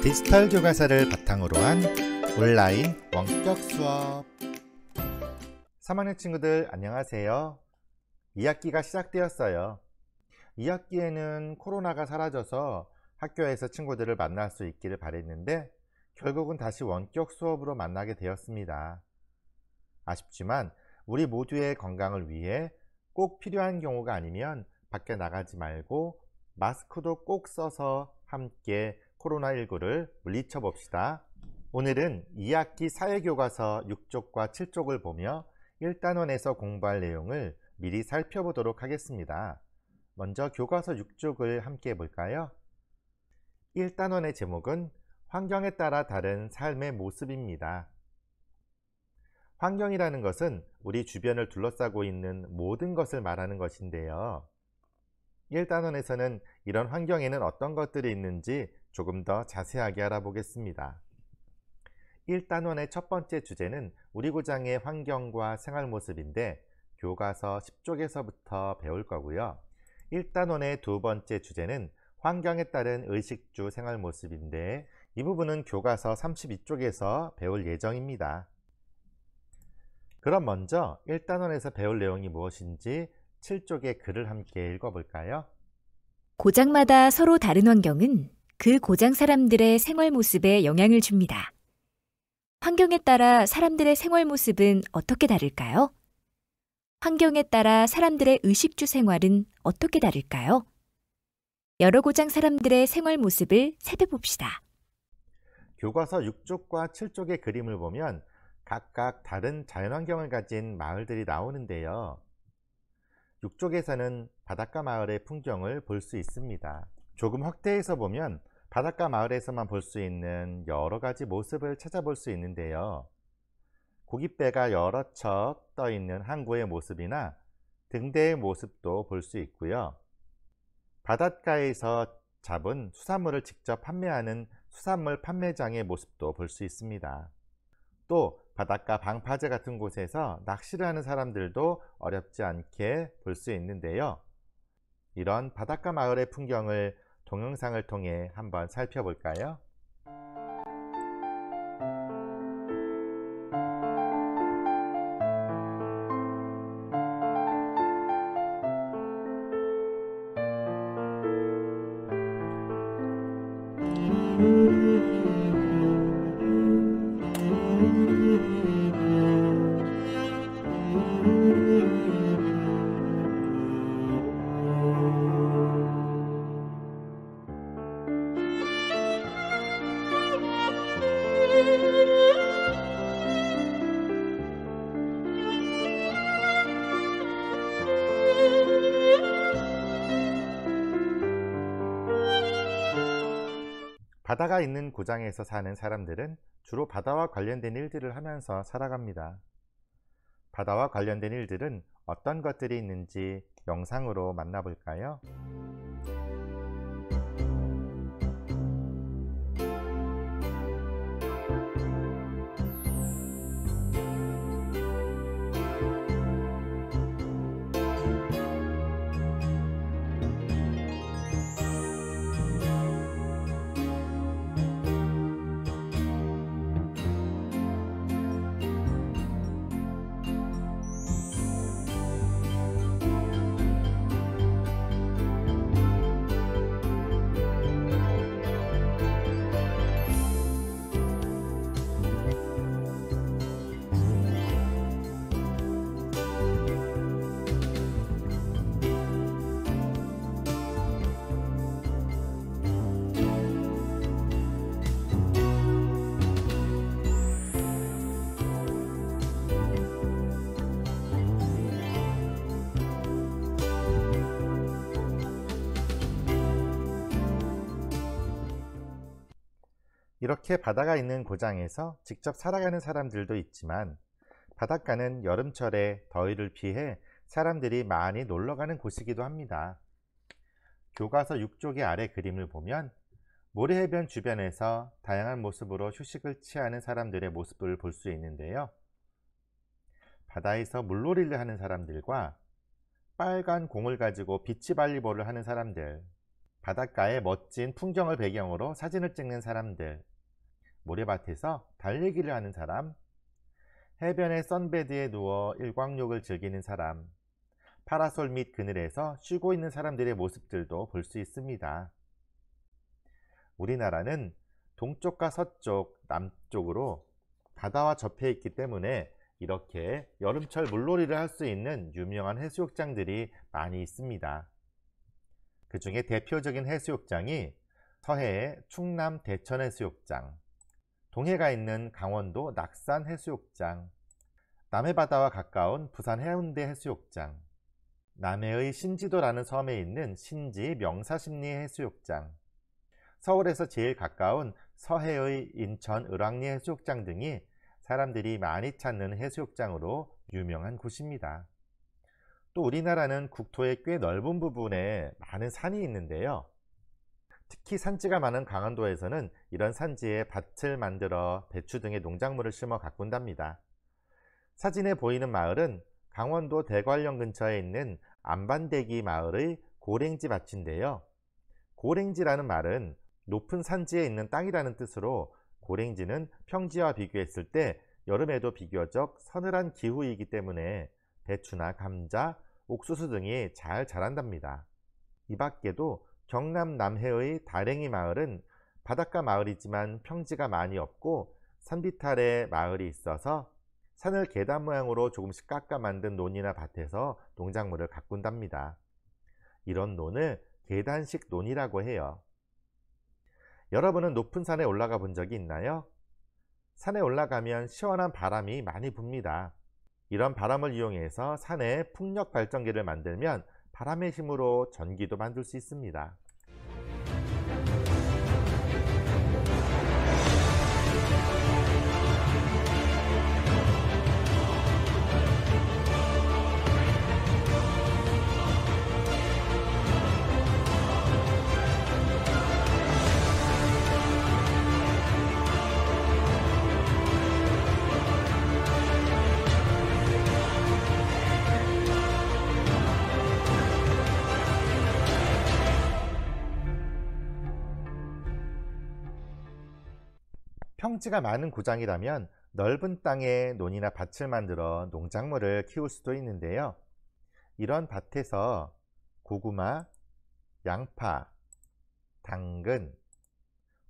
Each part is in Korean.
디지털 교과서를 바탕으로 한 온라인 원격 수업. 3학년 친구들 안녕하세요. 2학기가 시작되었어요. 2학기에는 코로나가 사라져서 학교에서 친구들을 만날 수 있기를 바랬는데 결국은 다시 원격 수업으로 만나게 되었습니다. 아쉽지만 우리 모두의 건강을 위해 꼭 필요한 경우가 아니면 밖에 나가지 말고 마스크도 꼭 써서 함께 코로나19를 물리쳐 봅시다. 오늘은 2학기 사회교과서 6쪽과 7쪽을 보며 1단원에서 공부할 내용을 미리 살펴보도록 하겠습니다. 먼저 교과서 6쪽을 함께 볼까요? 1단원의 제목은 환경에 따라 다른 삶의 모습입니다. 환경이라는 것은 우리 주변을 둘러싸고 있는 모든 것을 말하는 것인데요. 1단원에서는 이런 환경에는 어떤 것들이 있는지 조금 더 자세하게 알아보겠습니다. 1단원의 첫 번째 주제는 우리 고장의 환경과 생활 모습인데 교과서 10쪽에서부터 배울 거고요. 1단원의 두 번째 주제는 환경에 따른 의식주 생활 모습인데 이 부분은 교과서 32쪽에서 배울 예정입니다. 그럼 먼저 1단원에서 배울 내용이 무엇인지 7쪽의 글을 함께 읽어볼까요? 고장마다 서로 다른 환경은 그 고장 사람들의 생활 모습에 영향을 줍니다. 환경에 따라 사람들의 생활 모습은 어떻게 다를까요? 환경에 따라 사람들의 의식주 생활은 어떻게 다를까요? 여러 고장 사람들의 생활 모습을 살펴봅시다. 교과서 6쪽과 7쪽의 그림을 보면 각각 다른 자연환경을 가진 마을들이 나오는데요. 6쪽에서는 바닷가 마을의 풍경을 볼 수 있습니다. 조금 확대해서 보면 바닷가 마을에서만 볼 수 있는 여러 가지 모습을 찾아볼 수 있는데요. 고깃배가 여러 척 떠 있는 항구의 모습이나 등대의 모습도 볼 수 있고요. 바닷가에서 잡은 수산물을 직접 판매하는 수산물 판매장의 모습도 볼 수 있습니다. 또 바닷가 방파제 같은 곳에서 낚시를 하는 사람들도 어렵지 않게 볼 수 있는데요. 이런 바닷가 마을의 풍경을 동영상을 통해 한번 살펴볼까요? 바다가 있는 고장에서 사는 사람들은 주로 바다와 관련된 일들을 하면서 살아갑니다. 바다와 관련된 일들은 어떤 것들이 있는지 영상으로 만나볼까요? 이렇게 바다가 있는 고장에서 직접 살아가는 사람들도 있지만 바닷가는 여름철에 더위를 피해 사람들이 많이 놀러가는 곳이기도 합니다. 교과서 6쪽의 아래 그림을 보면 모래해변 주변에서 다양한 모습으로 휴식을 취하는 사람들의 모습을 볼 수 있는데요. 바다에서 물놀이를 하는 사람들과 빨간 공을 가지고 비치 발리볼을 하는 사람들, 바닷가의 멋진 풍경을 배경으로 사진을 찍는 사람들, 모래밭에서 달리기를 하는 사람, 해변의 선베드에 누워 일광욕을 즐기는 사람, 파라솔 및 그늘에서 쉬고 있는 사람들의 모습들도 볼 수 있습니다. 우리나라는 동쪽과 서쪽, 남쪽으로 바다와 접해 있기 때문에 이렇게 여름철 물놀이를 할 수 있는 유명한 해수욕장들이 많이 있습니다. 그 중에 대표적인 해수욕장이 서해의 충남 대천해수욕장, 동해가 있는 강원도 낙산 해수욕장, 남해바다와 가까운 부산 해운대 해수욕장, 남해의 신지도라는 섬에 있는 신지 명사심리 해수욕장, 서울에서 제일 가까운 서해의 인천 을왕리 해수욕장 등이 사람들이 많이 찾는 해수욕장으로 유명한 곳입니다. 또 우리나라는 국토의 꽤 넓은 부분에 많은 산이 있는데요. 특히 산지가 많은 강원도에서는 이런 산지에 밭을 만들어 배추 등의 농작물을 심어 가꾼답니다. 사진에 보이는 마을은 강원도 대관령 근처에 있는 안반대기 마을의 고랭지 밭인데요. 고랭지라는 말은 높은 산지에 있는 땅이라는 뜻으로 고랭지는 평지와 비교했을 때 여름에도 비교적 서늘한 기후이기 때문에 배추나 감자, 옥수수 등이 잘 자란답니다. 이 밖에도 경남 남해의 다랭이 마을은 바닷가 마을이지만 평지가 많이 없고 산비탈에 마을이 있어서 산을 계단 모양으로 조금씩 깎아 만든 논이나 밭에서 농작물을 가꾼답니다. 이런 논을 계단식 논이라고 해요. 여러분은 높은 산에 올라가 본 적이 있나요? 산에 올라가면 시원한 바람이 많이 붑니다. 이런 바람을 이용해서 산에 풍력 발전기를 만들면 바람의 힘으로 전기도 만들 수 있습니다. 평지가 많은 고장이라면 넓은 땅에 논이나 밭을 만들어 농작물을 키울 수도 있는데요. 이런 밭에서 고구마, 양파, 당근,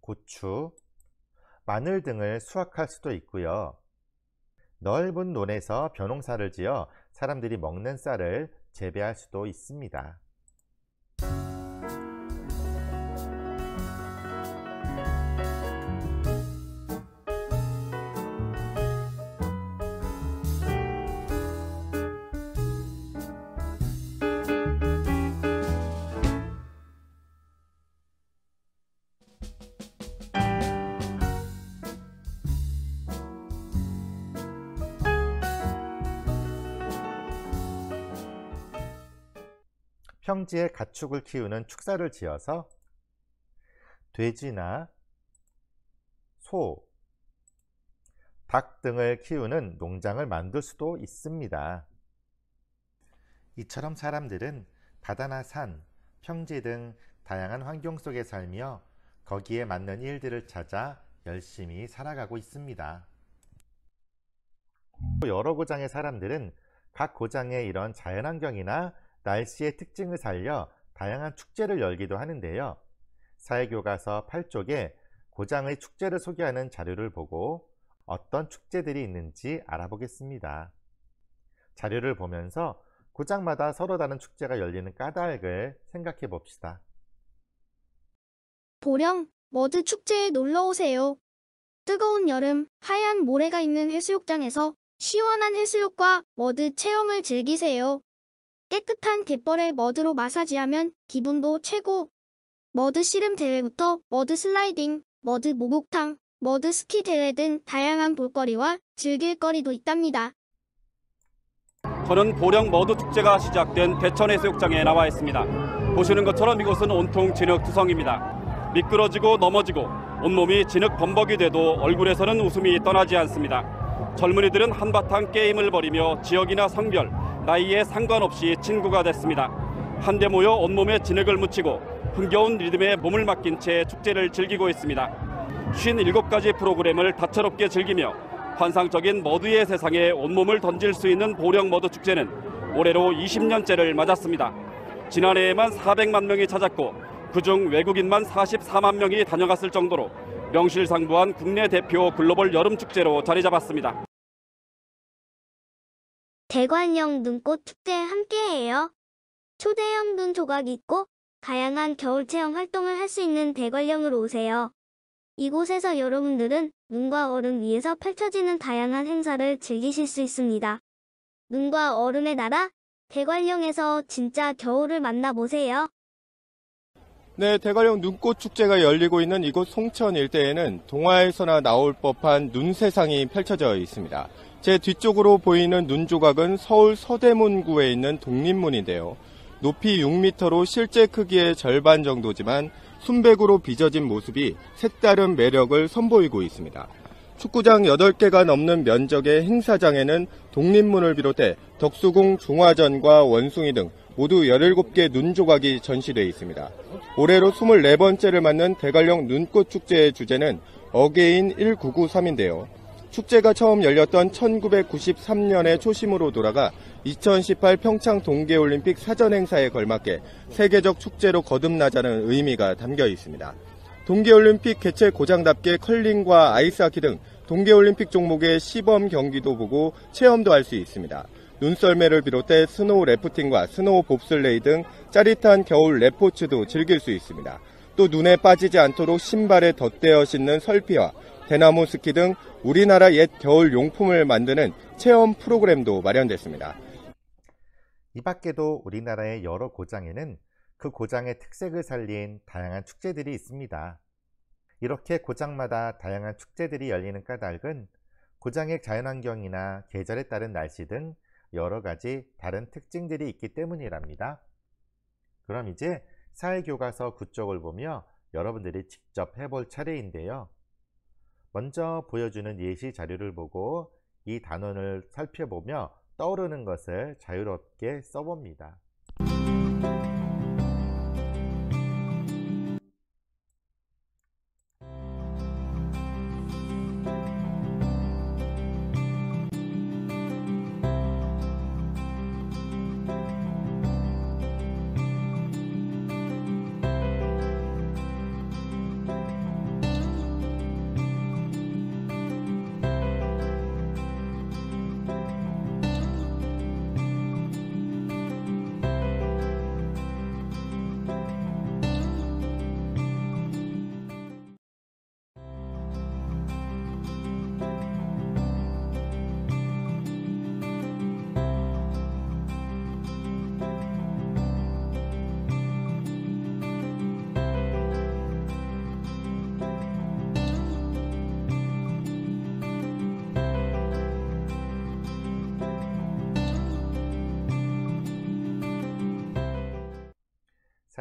고추, 마늘 등을 수확할 수도 있고요. 넓은 논에서 벼농사를 지어 사람들이 먹는 쌀을 재배할 수도 있습니다. 평지에 가축을 키우는 축사를 지어서 돼지나 소, 닭 등을 키우는 농장을 만들 수도 있습니다. 이처럼 사람들은 바다나 산, 평지 등 다양한 환경 속에 살며 거기에 맞는 일들을 찾아 열심히 살아가고 있습니다. 여러 고장의 사람들은 각 고장의 이런 자연환경이나 날씨의 특징을 살려 다양한 축제를 열기도 하는데요. 사회교과서 8쪽에 고장의 축제를 소개하는 자료를 보고 어떤 축제들이 있는지 알아보겠습니다. 자료를 보면서 고장마다 서로 다른 축제가 열리는 까닭을 생각해 봅시다. 보령 머드 축제에 놀러 오세요. 뜨거운 여름 하얀 모래가 있는 해수욕장에서 시원한 해수욕과 머드 체험을 즐기세요. 깨끗한 갯벌에 머드로 마사지하면 기분도 최고. 머드 씨름 대회부터 머드 슬라이딩, 머드 목욕탕, 머드 스키 대회 등 다양한 볼거리와 즐길거리도 있답니다. 저는 보령 머드 축제가 시작된 대천해수욕장에 나와 있습니다. 보시는 것처럼 이곳은 온통 진흙 투성입니다. 미끄러지고 넘어지고 온몸이 진흙 범벅이 돼도 얼굴에서는 웃음이 떠나지 않습니다. 젊은이들은 한바탕 게임을 벌이며 지역이나 성별, 나이에 상관없이 친구가 됐습니다. 한데 모여 온몸에 진흙을 묻히고 흥겨운 리듬에 몸을 맡긴 채 축제를 즐기고 있습니다. 57가지 프로그램을 다채롭게 즐기며 환상적인 머드의 세상에 온몸을 던질 수 있는 보령 머드 축제는 올해로 20년째를 맞았습니다. 지난해에만 400만 명이 찾았고 그중 외국인만 44만 명이 다녀갔을 정도로 명실상부한 국내 대표 글로벌 여름 축제로 자리 잡았습니다. 대관령 눈꽃 축제에 함께해요. 초대형 눈 조각 있고 다양한 겨울 체험 활동을 할 수 있는 대관령으로 오세요. 이곳에서 여러분들은 눈과 얼음 위에서 펼쳐지는 다양한 행사를 즐기실 수 있습니다. 눈과 얼음의 나라, 대관령에서 진짜 겨울을 만나보세요. 네, 대관령 눈꽃 축제가 열리고 있는 이곳 송천 일대에는 동화에서나 나올 법한 눈 세상이 펼쳐져 있습니다. 제 뒤쪽으로 보이는 눈 조각은 서울 서대문구에 있는 독립문인데요. 높이 6m로 실제 크기의 절반 정도지만 순백으로 빚어진 모습이 색다른 매력을 선보이고 있습니다. 축구장 8개가 넘는 면적의 행사장에는 독립문을 비롯해 덕수궁 중화전과 원숭이 등 모두 17개 눈 조각이 전시되어 있습니다. 올해로 24번째를 맞는 대관령 눈꽃 축제의 주제는 어게인 1993인데요. 축제가 처음 열렸던 1993년의 초심으로 돌아가 2018 평창 동계올림픽 사전 행사에 걸맞게 세계적 축제로 거듭나자는 의미가 담겨 있습니다. 동계올림픽 개최 고장답게 컬링과 아이스하키 등 동계올림픽 종목의 시범 경기도 보고 체험도 할 수 있습니다. 눈썰매를 비롯해 스노우 래프팅과 스노우 봅슬레이 등 짜릿한 겨울 레포츠도 즐길 수 있습니다. 또 눈에 빠지지 않도록 신발에 덧대어 신는 설피와 대나무 스키 등 우리나라 옛 겨울 용품을 만드는 체험 프로그램도 마련됐습니다. 이 밖에도 우리나라의 여러 고장에는 그 고장의 특색을 살린 다양한 축제들이 있습니다. 이렇게 고장마다 다양한 축제들이 열리는 까닭은 고장의 자연환경이나 계절에 따른 날씨 등 여러 가지 다른 특징들이 있기 때문이랍니다. 그럼 이제 사회교과서 9쪽을 보며 여러분들이 직접 해볼 차례인데요. 먼저 보여주는 예시 자료를 보고 이 단원을 살펴보며 떠오르는 것을 자유롭게 써봅니다.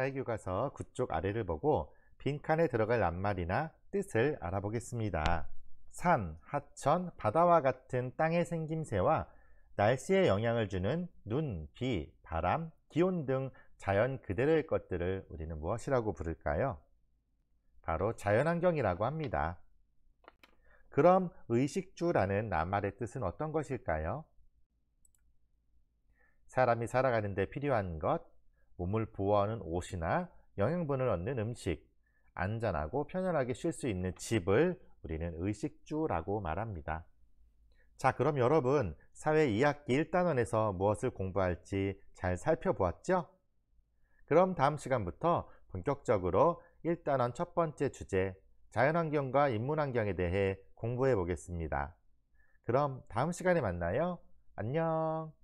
사회교과서 9쪽 아래를 보고 빈칸에 들어갈 낱말이나 뜻을 알아보겠습니다. 산, 하천, 바다와 같은 땅의 생김새와 날씨에 영향을 주는 눈, 비, 바람, 기온 등 자연 그대로의 것들을 우리는 무엇이라고 부를까요? 바로 자연환경이라고 합니다. 그럼 의식주라는 낱말의 뜻은 어떤 것일까요? 사람이 살아가는 데 필요한 것, 몸을 보호하는 옷이나 영양분을 얻는 음식, 안전하고 편안하게 쉴 수 있는 집을 우리는 의식주라고 말합니다. 자, 그럼 여러분 사회 2학기 1단원에서 무엇을 공부할지 잘 살펴보았죠? 그럼 다음 시간부터 본격적으로 1단원 첫 번째 주제 자연환경과 인문환경에 대해 공부해 보겠습니다. 그럼 다음 시간에 만나요. 안녕.